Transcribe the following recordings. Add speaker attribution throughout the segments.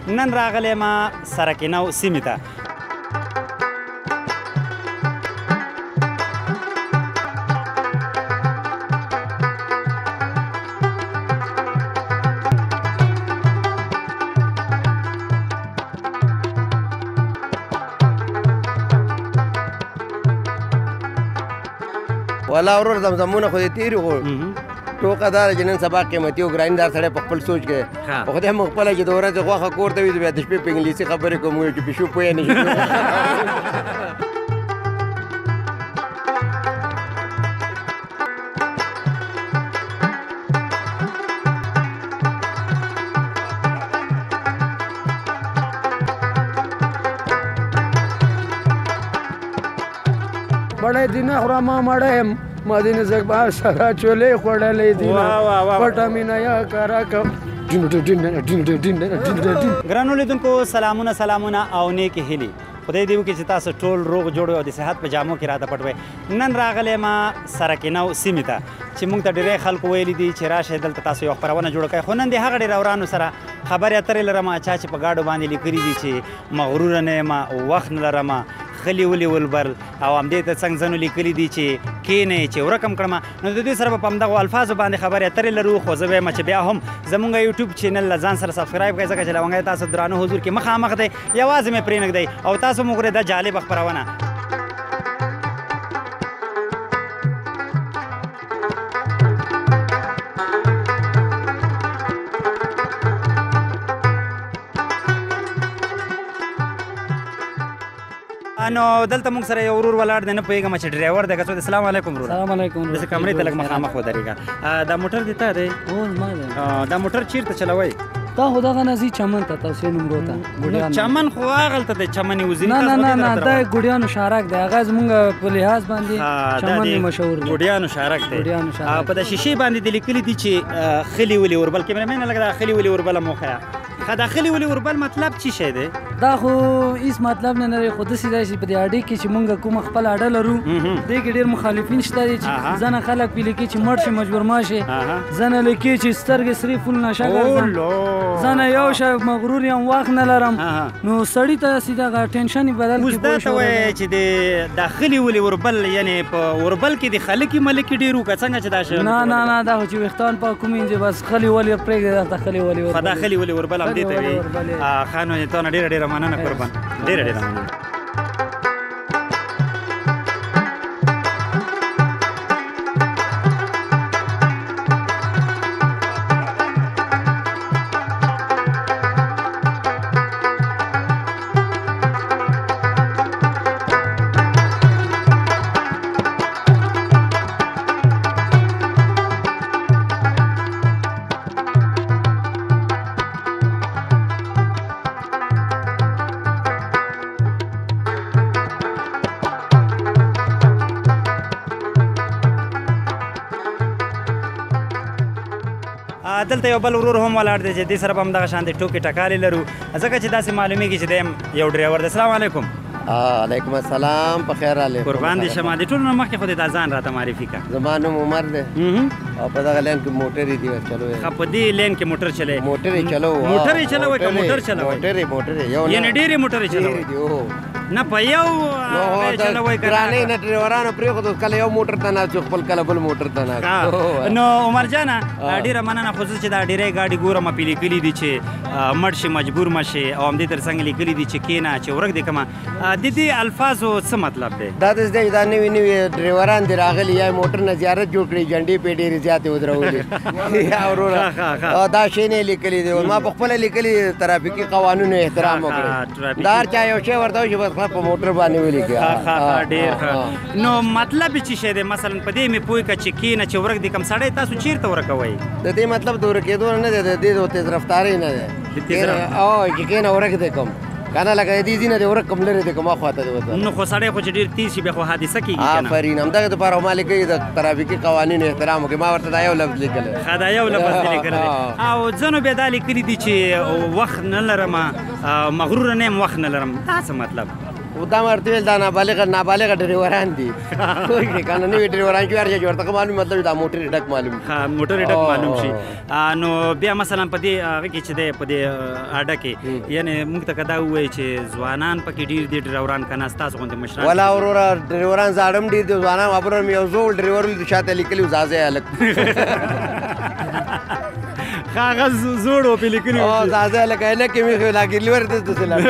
Speaker 1: نن راغلی ما سرکینو سیمې ته.
Speaker 2: والله ورور زمزمونه خو دې تېرې خو ټوکه دا ده چې نن سبا قیمتي او ګراني سړی په خپل سوچ کې په خدای موږ خپله چې د ورځې غوښه کور ته وي بیا د شپې په انګلیسي خبرې کوم چې پیشو پوهه نه شي.
Speaker 3: بڑے دن خورما مړه یم مدینه زګبا سره چولې خوړلې دي پټه مینا یا کرا کم.
Speaker 1: ګرانو لیدونکو سلامونه او نیکې هیلې. خدای دې وکړي چې تاسو ټول روغ جوړ او د صحت په جامو کې راته پټ وئ. نن راغلی ما سرکینو سیمې ته چې موږ ته ډېری خلکو ویلي دي چې راشئ دلته تاسو یو خپرونه جوړه کړئ. خو نن د هغه ډېرورانو سره خبرې اترې لرم چا چې په ګاډو باندې لیکلي دي چې مغروره نه یم، وخت نه لرم، خلی ولې ولبل، او همدې ته څنګ ځنو لیکلي دي چې کینې چې ورکم کړم. نو د دوی سره به په همدغو الفاظو باندې خبرې اترې لرو. خو زه وایم چې بیا هم زموږ یوټیوب چینل له ځان سره سبسکرایب کړئ ځکه چې لونګی تاسو درانه حضور کې مخامخ دی، یوازې مې پرېنږدئ او تاسو مو ګورئ دا جالبه خپرونه. نو دلته موږ سره یو ورور ولاړ دی، نه پوهېږم چې ډرایور دی که څه دی. السلام علیکم ورور.
Speaker 3: السلام علیکم.
Speaker 1: داسې کمرې ته لږ مخامخ ودرېږه. دا موټر دې تا دی؟ دا موټر چېرته چلوئ؟
Speaker 3: دا خو دغه نه ځي چمن ته توسې نمرو ته.
Speaker 1: چمن خو هغلته دی، چمن وزیر.
Speaker 3: نه دا ګوډیانو شارک دی، هغه زمونږ په لحاظ باندې چمن مشهور دی.
Speaker 1: ګوډیانو شارک دی. په د شیشې باندې دې لیکلي دي چې خلي ولې وربل. کیمرامین لږ دا خلي ولې وربله مو ښیه. دا خلي ولې وربل مطلب څه شی دی؟
Speaker 3: دا خو هیڅ مطلب نه لري، خو داسې دی چې په دې اډې کې چې مونږ کومه خپله اډه لرو دې کې ډېر مخالفین شته دي چې ځنه خلک پې لیکي چې مړ شي مجبور ما شي، ځنه لیکي چې سترګې سرې فول نشه ګرځم، ځنه یو شی مغرور یم وخت نه لرم. نو سړي ته داسې دغه ټینشن یې بدل کړي.
Speaker 1: اوس دا ته وایې چې دا خلي ولې وربل، یعنې په وربل کې د خلکې ملکې ډېر وو که څنګه چې دا شی؟
Speaker 3: نه دا خو چې ویښتان پاک ومینځي بس خلي ولې پرېږدي درته خلي ولې وربل.
Speaker 1: دا خلي ولې وربل همدې ته وایي. ښه نو تا نه ډېره مننه قربان، ډېره مننه. دلته یو بل ورور هم ولاړ دی چې دې سره به همدغه شانتې ټوکې ټکالې لرو ځکه چې داسې معلومیږي چې دی هم یو ډرایور دی. السلام علیکم.
Speaker 2: علیکم السلام، په خیر راغلی.
Speaker 1: قربان دې شم. د ټولو نه مخکې خو دې دا ځان راته معرفي کړه.
Speaker 2: زما نوم عمر دی او په دغه لین کې موټر یې دی چلوي.
Speaker 1: ښه په دې لین کې موټر چلوي؟
Speaker 2: موټر یې چلوي.
Speaker 1: موټر یې چلوي که موټر چلوي؟
Speaker 2: موټر یې
Speaker 1: یعنې ډېرې موټر یې چلوي؟ نه په یو چلوي که
Speaker 2: ګرانۍ نه ډرایورانو پرېښودو، کله یو موټر ته ناست خپل کله بل موټر ته ناست.
Speaker 1: نو عمر جانه ډېره مننه. خو زه چې دا ډېری ګاډي ګورم پې لیکلي دي چې مړ شي مجبور مه شي او همدې تر څنګ لیکلي دي چې کېنه چې ورک دې کړمه. د دې الفاظو څه مطلب دی؟
Speaker 2: دا داسې دی چې دا نوي ډرایوران دي راغلي یا موټر نه زیارت جوړ کړي، جنډې پې ډېرې زیاتې ودرولې یا وروره دا شی نه یې لیکلي دی. ما په خپله لیکلي ترافیکي قوانینو احترام وکړئ. دا هر چا یو شی ورته وایي چې بس په موټر باندې ولیکي.
Speaker 1: ډېر ښه. نو مطلب یې څه شی دی؟ مثلا په دې مې پوه کړه چې کېنه چې ورک دې کم سړی تاسو چېرته ورکوئ؟
Speaker 2: د دې مطلب د ورکېدو نه دی، د دې د تیز رفتارۍ نه دی. چې کېنه ورک دی کوم کنه لکه دې ځینې د ورک کم لرې دی که ما خواته دی وته.
Speaker 1: نو خو سړی خو چې ډېر تیز شي بیا خو حادثه کېږي.
Speaker 2: آفرین. همدغه دپاره ما لیکلي د ترافیکي قوانینو احترام وکړي. ما ورته دا یو لفظ لیکلی.
Speaker 1: ښه دا یو لفظ دې لیکلی دی. او ځنو بیا دا لیکلي دي چې وخت نه لرم، مغروره نه یم، وخت نه لرم. دا څه مطلب؟
Speaker 2: دا مرته ویل دا نابالغ ډریوران دي کوی کنه نوی ډریوران چې ورته ورته معلوم مطلب دا موټر ډک معلوم
Speaker 1: ها موټر ډک معلوم شي نو بیا مثلا په دې هغه کې چې دی په دې اډه کې یعنی موږ ته کدا وایي چې ځوانان پکې ډیر دي ډریوران کنه ستاسو غوندې مشران
Speaker 2: ولا اورورا ډریوران زاړم ډیر دي ځوانان خبرم یو زول ډریور د شاته لیکلی زازه الک
Speaker 1: کاغذ زوړو په لیکلی
Speaker 2: او زازه الک الک می خو لاګلی ورته د سلام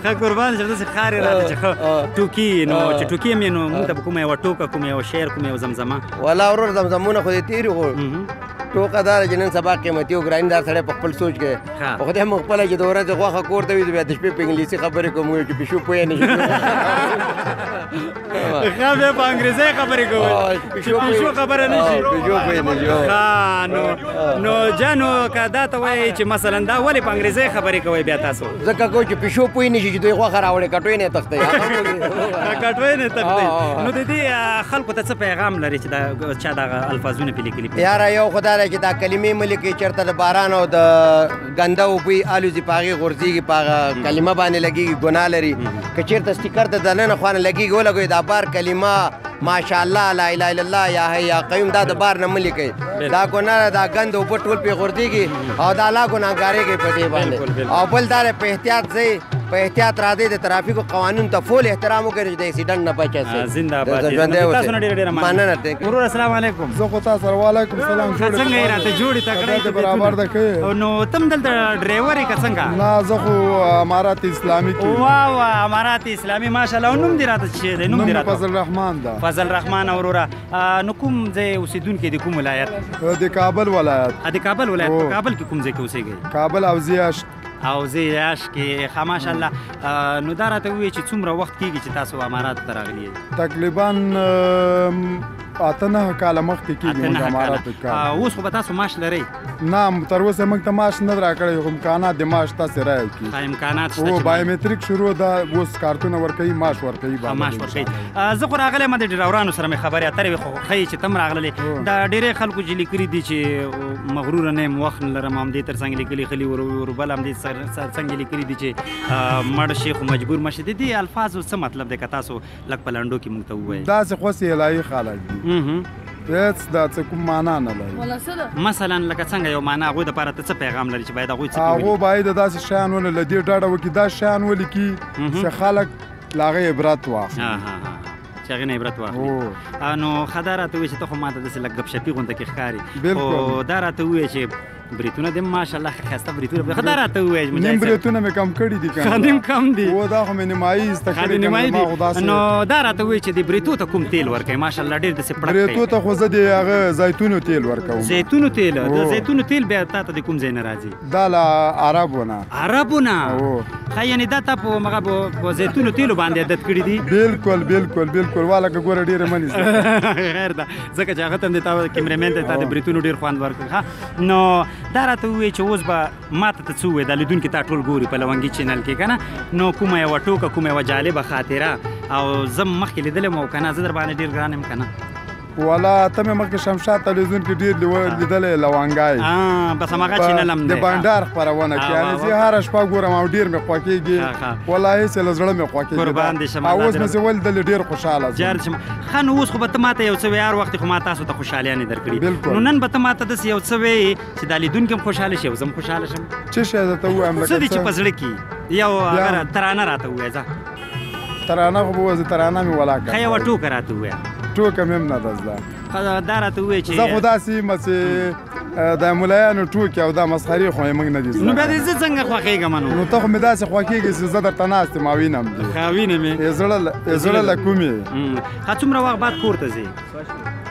Speaker 1: ښه قربان شه داسې ښکارې راته چې ښه ټوکي نو چې ټوکي مې نو موږ ته به کومه یوه ټوکه کومه یوه شعر کومه یوه زمزمه
Speaker 2: ولا ورور زمزمونه خو دې تېرې خو ټوکه دا ده چې نن سبا قیمتي او ګراني دا سړی په خپل سوچ کې په خدای موږ خپله چې د ورځې غوښه کور ته وي بیا د شپې په انګلیسي خبرې کوم چې پیشو پوهه نه شي
Speaker 1: ښه بیا په انګریزۍ خبرې کوئ چې پیشو خبره نه شي
Speaker 2: پیشو پوهه نه شي
Speaker 1: نو جانو که دا ته وایي چې مثلا دا ولې په انګریزۍ خبرې کوئ بیا تاسو
Speaker 2: ځکه کوم چې پیشو پوهه نه شي چې دوی غوښه راوړې کټوۍ نه تښتوي
Speaker 1: کټوۍ نه تښتوي نو د دې خلکو ته څه پیغام لري چې دا چا دغه الفاظونه پې لیکلي
Speaker 2: یاره یو خدا دی چې دا کلمې مه لیکئ چېرته د باران او د ګنده اوبوی الوزي په هغې غورځېږي په هغه کلمه باندې لګېږي ګناه لري که چېرته سټیکر د دننه خوا نه لګېږي ولګوئ دا بار کلمه ماشاءالله لا اله الا الله یا حی یا قیوم دا د بار نه مه لیکئ دا ګناه ده دا ګند اوبه ټول پرې غورځېږي او دا لا ګناهګارېږئ په دې باندې او بل دا دی په احتیاط ځئ په احتیاط راځئ د ترافیکو قوانین ته فول احترام وکړئ چې د اکسیډنټ نه بچ شئ
Speaker 1: زنده‌باد تاسو نه ډېره
Speaker 2: مننه
Speaker 1: ورور السلام علیکم
Speaker 4: زه خو تاسو سره وعلیکم سلام
Speaker 1: څنګه یې راته جوړې تکړه
Speaker 4: برابر ده که
Speaker 1: نو تم دلته ډرایور یې که څنګه
Speaker 4: نه زه خو امارات اسلامي کې
Speaker 1: واه امارات اسلامي ماشاءالله نوم دې راته څه دی نوم دې راته
Speaker 4: فضل رحمان ده
Speaker 1: فضل رحمان وروره نو کوم ځای اوسېدونکی د کوم ولایت
Speaker 4: د کابل ولایت
Speaker 1: د کابل ولایت په کابل کې کوم ځای کې اوسېږئ
Speaker 4: کابل او زیاشت
Speaker 1: او زیاش کې ښه ماشاءالله نو دا راته ووایي چې څومره وخت کېږي چې تاسو اماراتو ته راغلي یئ
Speaker 4: تقریبا 8-9 کاله مخکې کېږي موږ اماراتو کار
Speaker 1: اوس خو به تاسو معاش لرئ
Speaker 4: نه تر اوسه موږ ته معاش نه راکړی خو امکانات د معاش تاسې راکړي
Speaker 1: امکانات شته
Speaker 4: او بایومتریک شروع ده اوس کارتونه ورکوي معاش ورکوي
Speaker 1: معاش ورکوي زه خو راغلی یم د ډریورانو سره مې خبرې اترې وې خو ښیي چې ته هم راغللې دا ډېری خلکو چې لیکلي دي چې مغروره نه یم وخت نه لرم همدې تر څنګ لیکلي خلي وربل همدې څنګ لیکلي دي چې مړ شي خو مجبور مه شي د دې الفاظو څه مطلب دی که تاسو لږ په لنډو کې موږ ته ووایئ
Speaker 4: داسې خوسې الهي خلک دي هېڅ دا څه کوم معنا نه لري
Speaker 1: مثلا لکه څنګه یو معنا هغوی دپاره ته څه پیغام لري چې باید هغوی څه
Speaker 4: هغو باید داسې شیان ونه له دې ډډه وکړي دا شیان ولیکي چې خلک له هغې عبرت واخلي
Speaker 1: چې هغې نه عبرت واخلي نو ښه دا راته ووایي چې ته خو ما ته داسې لږ ګپشپي غونته کې ښکاري خو دا راته ووایي چې بریتونه دې ماشاءالله ښایسته بریتونه ښه دا راته ووایي
Speaker 4: نیم بریتونه مې کم کړي دي که
Speaker 1: نیم کم دي
Speaker 4: او دا خو مې نیمایي ایسته کړي
Speaker 1: نو دا راته ووایي چې د بریتو ته کوم تیل ورکوي ماشاءالله ډېر داسې پړک
Speaker 4: بریتو ته خو زه د هغه زیتونو تیل ورکوم
Speaker 1: زیتونو تیل د زیتونو تیل بیا تا ته د کوم ځای نه راځي
Speaker 4: دا له عربو نه
Speaker 1: ښه یعنې دا تا په هغه په زیتونو تیلو باندې عادت کړي دي
Speaker 4: بالکل بالکل بالکل والکه ګوره ډېره منې
Speaker 1: خیر ده ځکه چې هغه ته هم د تا کیمرامین ته تا د بریتونو ډېر خوند ورکړي نو دا راته ووایي چې اوس به ما ته څه ووایي دا لیدونکي تا ټول ګوري په لونګي چینل کې که نه نو کومه یوه ټوکه کومه یوه جالبه خاطره او زه مخکې لیدلی یم او که نه زه در باندې ډېر ګران یم که نه
Speaker 4: والا ته مې مخکې شمشاد تلویزیون کې ډېر لیدلی لونګی
Speaker 1: بس هماغه چینل هم
Speaker 4: د بانډار خپرونه کې یعنې زه هره شپه ګورم او ډېر مې خوښېږي والله هېڅ له زړه مې خوښېږي او اوس مې زه ولیدلې ډېر خوشحاله
Speaker 1: ښه نو اوس خو به ته ما ته یو څه وایې هر وخت خو ما تاسو ته خوشحالیانې درکړي نو نن به ته ما ته داسې یو څه وایې چې دا لیدونکي هم خوشحاله شي او زه هم خوشحاله شم
Speaker 4: څه شی درته ووایم
Speaker 1: څه دي چې په زړه کې یو هغه ترانه راته ووایه ځه
Speaker 4: ترانه خو به وځي ترانه مې ولاکه
Speaker 1: ښه یوه ټوکه راته ووایه
Speaker 4: ټوکه مې هم نه ده زده
Speaker 1: دا راته ووایه چې
Speaker 4: زه خو داسې یم چې د ملایانو ټوکې او دا مسخرې خو یې موږ نه دي
Speaker 1: نو بیا دې زه څنګه خوښېږم
Speaker 4: نو ته خو مې داسې خوښېږي چې زه درته ناست یم او وینم دي
Speaker 1: وینې مې
Speaker 4: زړه له کومې
Speaker 1: ښه څومره وخت بعد کور ته ځې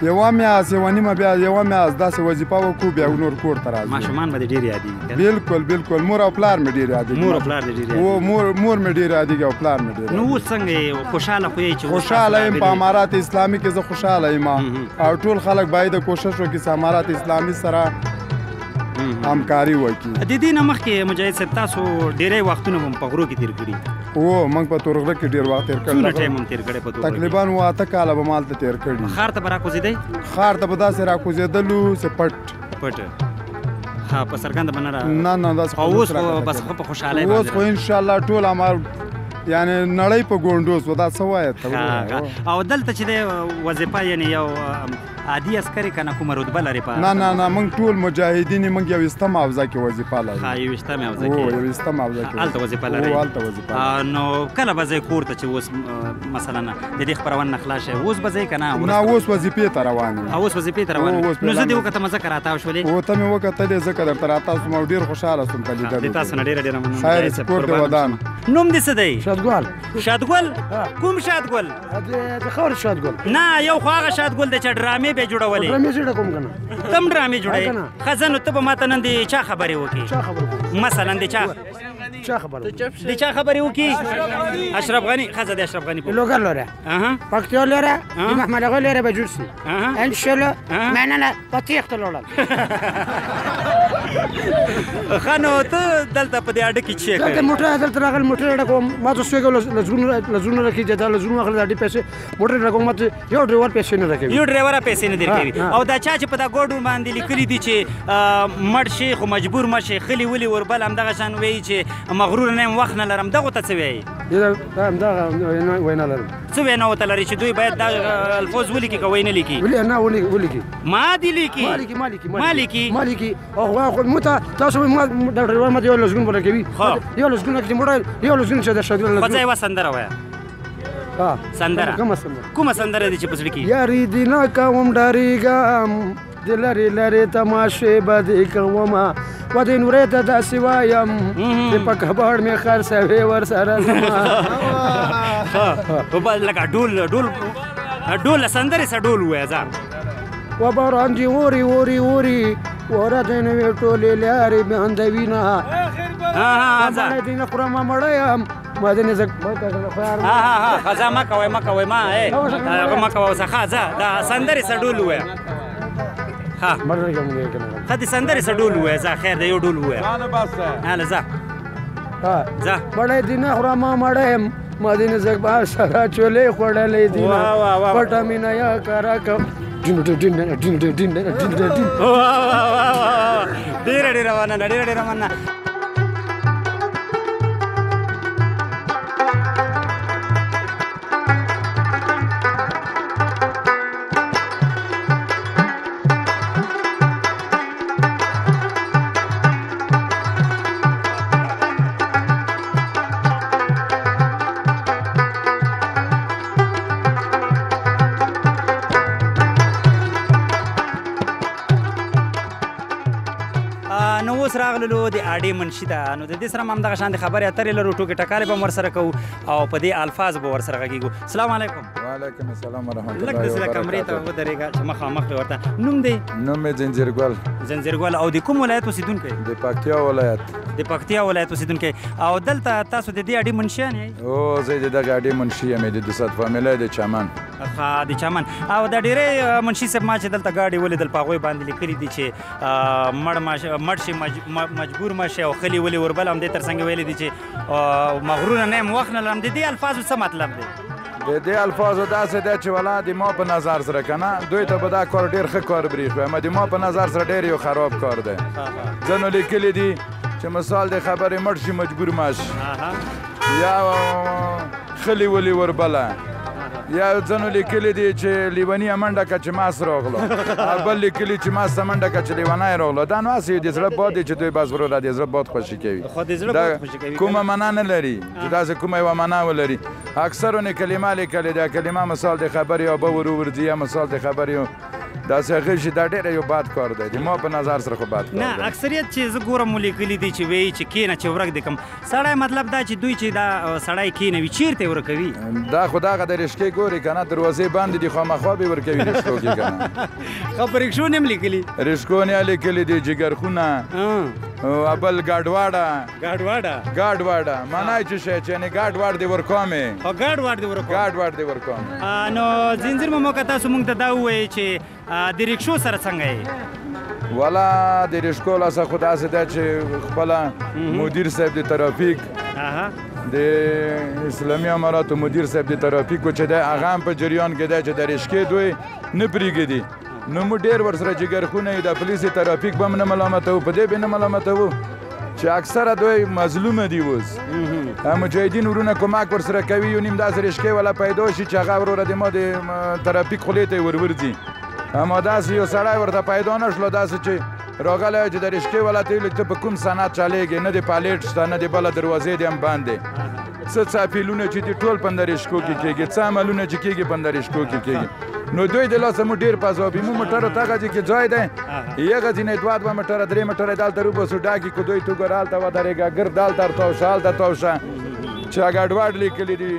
Speaker 4: یوه میاشت یوه نیمه بیا یوه میاشت داسې وظیفه وکړو بیا نور کور ته راځو
Speaker 1: ماشومان به دې ډېر یادېږي
Speaker 4: بالکل بالکل مور او پلار مې ډېر یادېږي
Speaker 1: مور او پلار دې ډېر
Speaker 4: مور مې ډېر یادېږي او پلار مې ډېر
Speaker 1: نو اوس څنګه یې خوشحاله خو یې چې
Speaker 4: خوشحاله یم په امارات اسلامي کې زه خوشحاله یم او ټول خلک باید کوشش وکړي چې امارات اسلامي سره همکاري وکړي
Speaker 1: د دې نه مخکې مجاهد صاحب تاسو ډېری وختونه هم په غرو کې تېر کړي
Speaker 4: موږ په تورغره کې ډېر وخت تېر کړی
Speaker 1: څومره ټایم هم تېر کړی په تورغره
Speaker 4: تقریبا 8 کاله به مالته تېر کړي
Speaker 1: ښار ته به راکوزېدئ
Speaker 4: ښار ته به داسې راکوزېدلو چې پټ
Speaker 1: ها په څرګنده به نه را
Speaker 4: نه داسې
Speaker 1: خو اوس خو بس خو په خوشحالۍ
Speaker 4: اوس
Speaker 1: باندې
Speaker 4: خو انشاءالله ټول امر یعنی نړۍ په ګونډو سو دا څه وایه ته
Speaker 1: او دلته چې د وظیفه یعنی یو عادي عسکري کنه کومه رتبه لري په
Speaker 4: نه موږ ټول مجاهدین موږ یو استم حوزه کې وظیفه لرو
Speaker 1: ها یو استم حوزه کې
Speaker 4: یو استم حوزه کې
Speaker 1: الته وظیفه لري
Speaker 4: الته وظیفه
Speaker 1: نو کله به ځای کور ته چې اوس مثلا د دې خبرونه خلاص شي اوس به ځای کنه
Speaker 4: نه اوس وظیفې ته روان یم
Speaker 1: اوس وظیفې ته روان نو زه دې وکړه مزه کراته شولې
Speaker 4: او ته مې وکړه ځکه درته راته سم ډیر خوشاله سوم په لیدل
Speaker 1: تاسو نه ډیر مننه
Speaker 4: خیر سپورت ودان
Speaker 1: نوم دې څه دی شادګل کوم شادګل
Speaker 2: د خور شادګل
Speaker 1: نه یو خو هغه شادګل د چې ډرامې به جوړولې
Speaker 2: ډرامې کوم کنه
Speaker 1: تم ډرامې جوړې خزانو ته به ماته نن دې چا خبرې وکړي
Speaker 2: چا خبر
Speaker 1: مثلا دې
Speaker 2: چا خبر
Speaker 1: دې چا خبرې وکړي اشرف غنی خزه د اشرف غنی
Speaker 2: لوګر لوره پکتیا لوره محمد اغا لوره به جوړ سي ان شاء الله معنا نه پتیخ ته لوړل
Speaker 1: خانو ته دلته په دې اډه کې چې
Speaker 2: دلته موټر دلته راغل موټر کوم ما ته سوګل لزون راکې دا لزون اخر د پیسې موټر راکوم ماته یو ډرایور پیسې نه راکوي
Speaker 1: یو ډرایور پیسې نه درکوي او دا چا چې په دا ګوډو باندې لیکلي دي چې مړ شي خو مجبور مشي خلی ولي وربل هم دغه شان وایي چې مغرور نه وخت نه لرم دغه ته څه وایي
Speaker 2: دا وینا لرم
Speaker 1: څه وینا وته لري چې دوی باید دا الفاظ ولیکي که وینا لیکي
Speaker 2: نه ولیکي
Speaker 1: ما دي لیکي
Speaker 2: مالکی او مته تاسو ما د ډرایور ماته یو لزګون ورکوي یو لزګون کې موټر یو لزګون چې د شګل
Speaker 1: خو ځای وسندره وایي سندره کومه سندره دي چې پسړي کې
Speaker 2: یاري دینا کوم ډاریګم دلری لری تماشه بده کومه و دې نورې ته داسې وایم چې په کباړ مې خرڅوي ور سره
Speaker 1: په بل لکه ډول سندره سره ډول وایي ځان
Speaker 2: و باران دی اوري ورته نو ټولې لارې باندې وینا ځان دې نه خورم مړایم ما دې نه زک
Speaker 1: خزا ما کوي ما ما کوي څخه دا سندره سره ډول وایي ها
Speaker 2: مرګ کوم کنه
Speaker 1: خدي سندره سره ډول وایي ځا خیر دی یو ډول وایي
Speaker 4: انا بس
Speaker 1: انا ځا
Speaker 2: مړې دې نه خورم مړایم ما دې نه زک با سره چولې خړلې دي پټه مې نه یا کرا کوم
Speaker 1: ډېر روانه نو اوس راغلو د اډې منشي ده نو د دې سره هم دغه شان د خبرې اترې لرو ټوکې ټکالې به هم ورسره کوو او په دې الفاظ به ورسره غږېږو السلام علیکم
Speaker 4: وعلیکم السلام ورحمت الله
Speaker 1: لږ داسې کمرې ته ودرېږه چې مخامخ به ورته نوم دی
Speaker 4: نوم مې
Speaker 1: زنځیرګل او د کوم ولایت اوسېدونکی
Speaker 4: د پکتیا ولایت
Speaker 1: د پکتیا ولایت اوسېدونکی او دلته تاسو د دې اډې منشیان یې
Speaker 4: او زه د دغه اډې منشي یم د 200 فامیله د چمن
Speaker 1: د چمن او د ډېرې منشي صاحب ما چې دلته ګاډي ولیدل په هغوی باندې لیکلي دي چې مړ شي مجبور مشي او خلی ولي وربل هم دې تر څنګ ویلي دي چې مغرور نه یم وخت نه لرم د دې الفاظو څه مطلب دی
Speaker 4: د دې الفاظو داسې دی چې ولا د ما په نظر سره که نه دوی ته به دا کار ډېر ښه کار برېښي اما د ما په نظر سره ډېر یو خراب کار دی ځینو لیکلي دي چې مثال د خبرې مړ شي مجبور مشي یا خلی ولي وربله یا ځینو لیکلي دي چې لیوني منډه که چې ماس راغلو بل لیکلي چې ماس ته منډه که چې لیونی راغلو دا نو هسې د زړه باد دی چې دوی بس وروره د زړه باد خوشي کوي کومه معنا نه لري چې داسې کومه یوه معنا ولري اکثرو نه کلمه لیکلې ده کلمه مثال د خبرې یا به ورځي یا مثال د خبرې داسې هغې شي دا ډېره یو بد کار دی د ما په نظر سره خو بد کار دی
Speaker 1: نه اکثریت چې زه ګورم لیکلي دي چې وایي چې کښېنه چې ورک دې کړم سړی مطلب دا چې دوی چې دا سړی کښېنوي چېرته یې ورکوي
Speaker 4: دا خو دغه د رشکې ګوري که نه دروازې بندې دي خامخوا به یې ورکوي رشکو کې که نه
Speaker 1: خو په رکشو نه هم لیکلي
Speaker 4: رشکو نه لیکلي دي جګرخونه بل ګاډواډه معنا یې څه شی چې یعنې ګاډواډ دې ورکومې
Speaker 1: خو ګاډواډ دې ورکوم نو ځینځیر مموکه تاسو مونږ ته دا ووایئ چې د رکشو سره څنګه یې
Speaker 4: والا د رشکو لاسه خو داسې ده چې خپله مدیر صاحب د ترافیک د اسلامي اماراتو مدیر صاحب د ترافیکو چې دی هغه هم په جریان کې دی چې د رشکې دوی نه پرېږدي نو موږ ډېر ورسره جګرخونه یو د پولیس ترافیک به هم نه ملامتوو په دې به نه ملامتوو چې اکثره دوی مظلومه دي اوس مجاهدین ورونه کمک ورسره کوي یو نیم داسې رشکې والا پیدا شي چې هغه وروره د ما د ترافیک خولې ته یې ورورځي اما داسې یو سړی ورته پیدا نه شلو داسې چې راغلی چې د رشکې والا ته ویل ته په کوم صنعت چلیږي نه د پالیټ شته نه د بله دروازې دې هم بند دی څه څاپیلونه چې دي ټول په رشکو کې کېږي څه عملونه چې کېږي په رشکو کې کېږي نو دوی د لاسه مو ډېر پازوبي مو موټرو ته هغه ځای کې ځای دی یغه ځینې دوه دوه موټره درې موټره دلته روباسو ډاکي کو دوی تو ګور هلته ودرېږه ګرد هلته تاوشه هلته تاوشه چې هغه ګډوډ لیکلي دي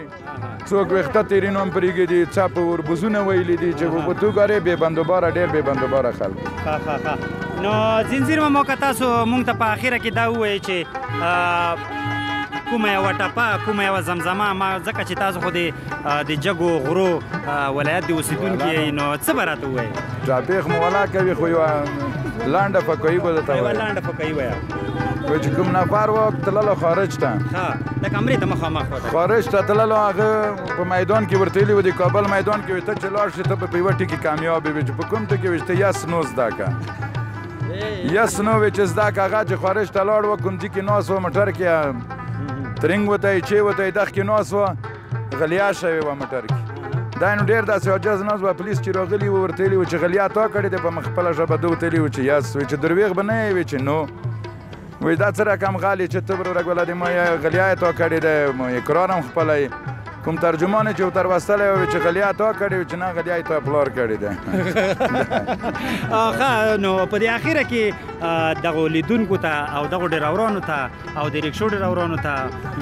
Speaker 4: څوک ویښته تېرینو هم پرېږدي څاپه وربوزونه ویلي دي چې په تو ګورې بې بندوباره ډېر بې بندوباره خلک
Speaker 1: نو ځینځیر مموقع تاسو مونږ ته په اخره کې دا ووایئ چې کومه یوه ټپه کومه یوه زمزمه ما ځکه چې تاسو خو د جګو غرو ولایت د اوسېدونکي یئ نو څه به راته ووایئ
Speaker 4: ټاپېخ مو ولا کوي خو یوه لنډه فکوي به درته
Speaker 1: یوه لنډه فکوي وایه
Speaker 4: وایي چې کوم نفر و تللو خارج ته
Speaker 1: د کمرې ته مخامخ
Speaker 4: خارج ته تللو هغه په میدان کې ورته ویلي و د کابل میدان کې وایي ته چې لاړ شې ته به په یوه ټکي کامیاب وي چې په کوم ټکي وایي چې ته یس نو زده کړه یس نو وایي چې زده کړه هغه چې خارج ته لاړ و کوم ځای کې ناست و موټر کې ترنګ وته یې چې وته یې دغ کې ناست وه غلیا شوې وه موټر کې دا نو ډېر داسې عجز ناست وه پولیس چې راغلي وو ورته ویلي وو چې غلیا تا کړې دی په خپله ژبه ده ورته ویلي وو چې یس وایي چې درویغ به نه یې وایي چې نو وایي دا څه رقم غالي چې ته ورک ولادي ما غلیا یې تا کړې دی اقرار هم خپله یې کوم ترجمان چې ورته وستلی وی چې غلیا تا کړې وي چې نه غلیا یې تا پلار کړې دی
Speaker 1: ښه نو په دې اخره کې دغو لیدونکو ته او دغو ډریورانو ته او د رکشو ډریورانو ته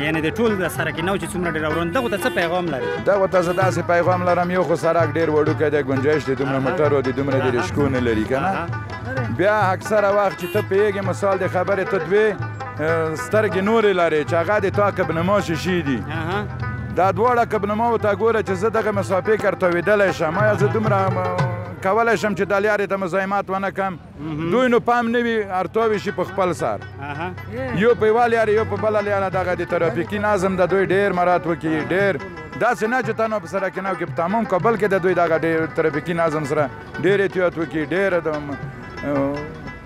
Speaker 1: یعنې د ټول د سرک نو چې څومره ډریوران دغو ته څه پیغام لري
Speaker 4: دغو ته زه داسې پیغام لرم یو خو سرک ډېر وړوکی دی ګنجایش دی دومره موټرو دی دومره د رشکو نه لري که نه بیا اکثره وخت چې ته پوهېږې مثال د خبرې ته دوې سترګې نورې لرې چې هغه د تا کبنما شیشې دي دا دواړه کبنماو ته ګوره چې زه دغه مسافې کرتوېدلی شم ایا زه دومره کولی شم چې دا لارې ته مزاحمت ونه کړم دوی نو پام نه وي ارتاوي شي په خپل سر یو په یوه لارې یو په بله لاره دغه د ترافیکي نظم د دوی ډېر مراعات وکړي ډېر داسې نه چې تنها په سرک نو کې په تمام کابل کې د دوی دغه ډېر ترافیکي نظم سره ډېر احتیاط وکړي ډېر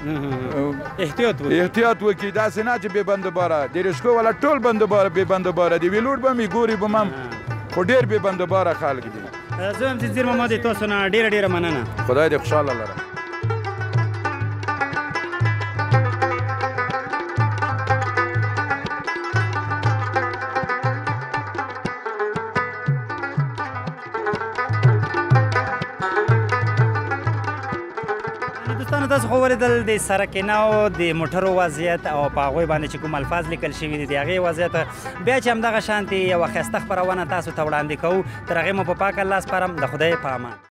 Speaker 4: احتیاط وکړي داسې نه چې بې بندوباره د رشکو والا ټول بندوباره بې بندوباره دي ویلوډ به مې ګوري به هم خو ډېر بې بندوباره خلک دي
Speaker 1: زه هم ځینځیر ماما د تاسو نه ډېره ډېره مننه
Speaker 4: خدای دې خوشحاله لره
Speaker 1: تاسو خو ولیدل د سرک نو د موټرو وضعیت او په هغوی باندې چې کوم الفاظ لیکل شوي دي د هغې وضعیت بیا چې همدغه شانتې یوه ښایسته خپرونه تاسو ته وړاندې کوو تر هغې مو په پاک الله سپارم د خدای په امان